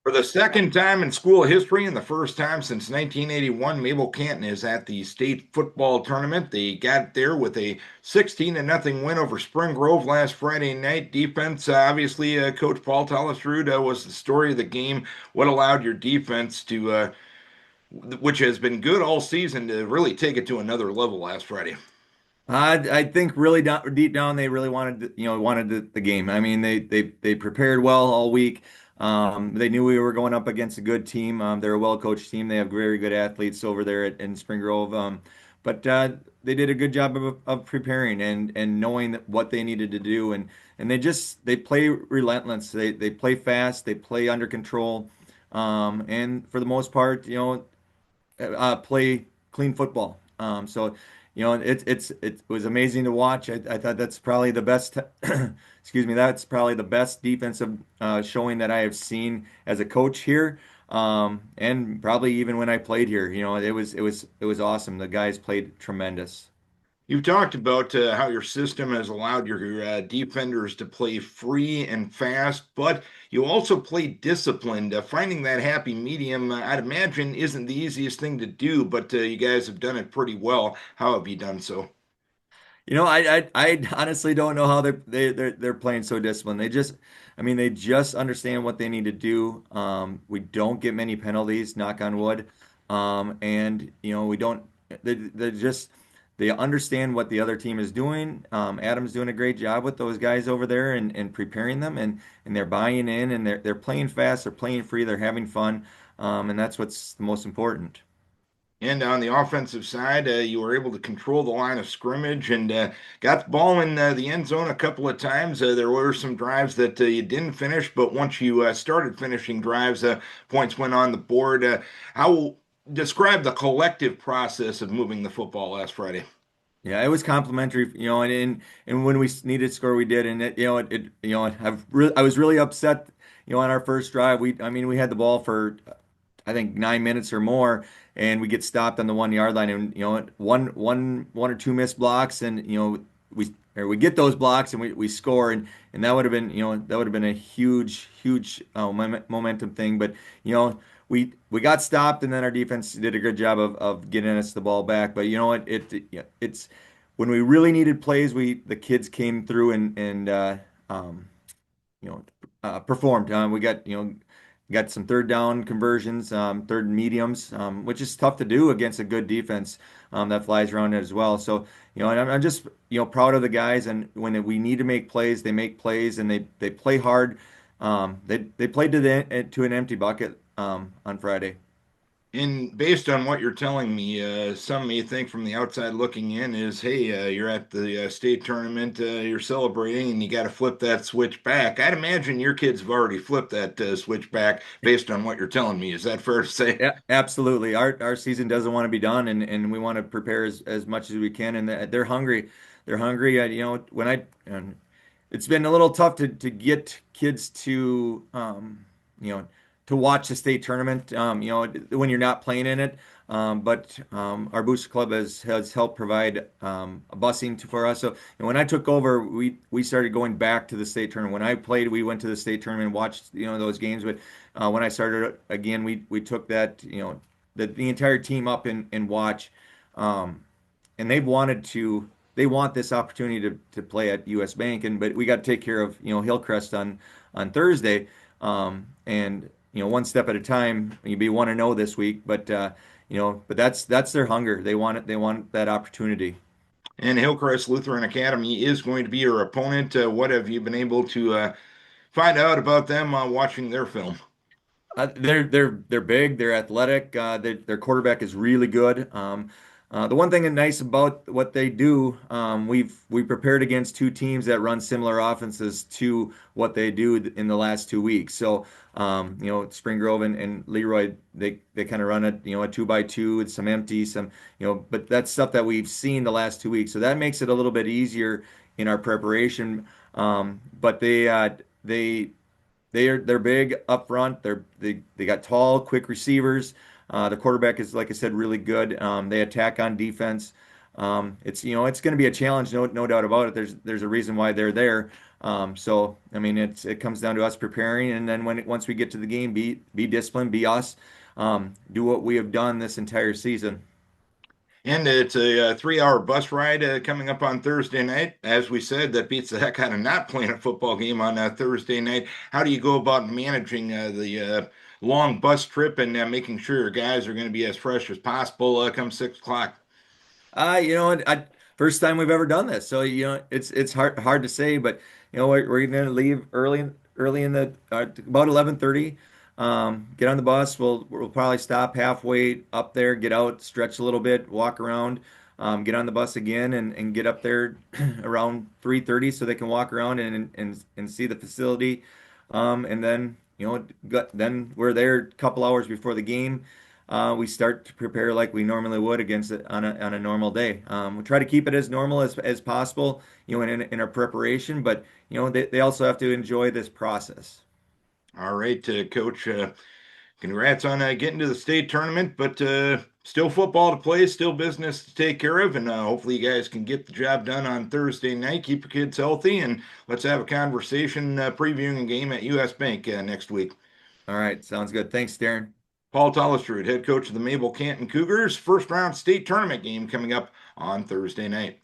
For the second time in school history and the first time since 1981, Mabel-Canton is at the state football tournament. They got there with a 16 to nothing win over Spring Grove last Friday night. Defense, obviously, Coach Paul Tollefsrud was the story of the game. What allowed your defense to, which has been good all season, to really take it to another level last Friday? I think really deep down they really wanted the game. I mean they prepared well all week. They knew we were going up against a good team. They're a well-coached team. They have very good athletes over there in Spring Grove. But they did a good job of preparing and knowing what they needed to do. And they play relentless. They play fast. They play under control. And for the most part, play clean football. It was amazing to watch. I thought that's probably the best. Excuse me, that's probably the best defensive showing that I have seen as a coach here, and probably even when I played here. It was awesome. The guys played tremendous. You've talked about how your system has allowed your defenders to play free and fast, but you also play disciplined. Finding that happy medium, I'd imagine, isn't the easiest thing to do, but you guys have done it pretty well. How have you done so? I honestly don't know how they're playing so disciplined. I mean, they just understand what they need to do. We don't get many penalties, knock on wood. And we don't. They just they understand what the other team is doing. Adam's doing a great job with those guys over there and preparing them, and they're buying in, and they're playing fast, they're playing free, they're having fun, and that's what's the most important. And on the offensive side, you were able to control the line of scrimmage and got the ball in the end zone a couple of times. There were some drives that you didn't finish, but once you started finishing drives, points went on the board. How describe the collective process of moving the football last Friday? Yeah, it was complimentary, and when we needed to score, we did, and I was really upset, on our first drive. I mean, we had the ball for I think 9 minutes or more, and we get stopped on the 1 yard line, and one or two missed blocks, and we get those blocks, and we score, and that would have been a huge momentum thing, but we got stopped, and then our defense did a good job of getting us the ball back. But you know what? It's when we really needed plays, the kids came through and um, you know performed. We got some third down conversions, third and mediums, which is tough to do against a good defense that flies around it as well. So and I'm just proud of the guys, and when we need to make plays, they make plays, and they play hard. They played to an empty bucket on Friday. And based on what you're telling me, some may think from the outside looking in is, hey, you're at the state tournament, you're celebrating, and you got to flip that switch back. I'd imagine your kids have already flipped that switch back based on what you're telling me. Is that fair to say? Yeah, absolutely. Our season doesn't want to be done, and we want to prepare as much as we can. And they're hungry. They're hungry. And it's been a little tough to get kids you know, to watch the state tournament. When you're not playing in it. But our booster club has helped provide a busing for us. So and when I took over, we started going back to the state tournament. When I played, we went to the state tournament and watched those games. But when I started again, we took that the entire team up and watch. And they want this opportunity to play at US Bank, but we got to take care of Hillcrest on Thursday, and one step at a time. You'd be 1-0 this week, but that's their hunger. They want that opportunity. And Hillcrest Lutheran Academy is going to be your opponent. What have you been able to find out about them watching their film? They're big. They're athletic. Their quarterback is really good. The one thing that's nice about what they do, we prepared against two teams that run similar offenses to what they do in the last 2 weeks. So, Spring Grove and Leroy, they kind of run a 2-by-2 with some empty, but that's stuff that we've seen the last 2 weeks. So that makes it a little bit easier in our preparation. But they're big up front. They got tall, quick receivers. The quarterback is, like I said, really good. They attack on defense. It's going to be a challenge, no doubt about it. There's a reason why they're there. So I mean, it comes down to us preparing, and then once we get to the game, be disciplined, be us, do what we have done this entire season. And it's a 3 hour bus ride coming up on Thursday night. As we said, that beats the heck out of not playing a football game on Thursday night. How do you go about managing the long bus trip and making sure your guys are going to be as fresh as possible come 6 o'clock? First time we've ever done this, so it's hard to say, but we're going to leave early in the about 11:30. Get on the bus. We'll probably stop halfway up there, get out, stretch a little bit, walk around, get on the bus again, and get up there around 3:30 so they can walk around and see the facility. And then then we're there a couple hours before the game. We start to prepare like we normally would against it on a normal day. We try to keep it as normal as possible, in our preparation, but they also have to enjoy this process. All right, Coach. Congrats on getting to the state tournament, but still football to play, still business to take care of, and hopefully you guys can get the job done on Thursday night. Keep your kids healthy, and let's have a conversation previewing a game at US Bank next week. All right, sounds good. Thanks, Darren. Paul Tollefsrud, head coach of the Mabel-Canton Cougars, first round state tournament game coming up on Thursday night.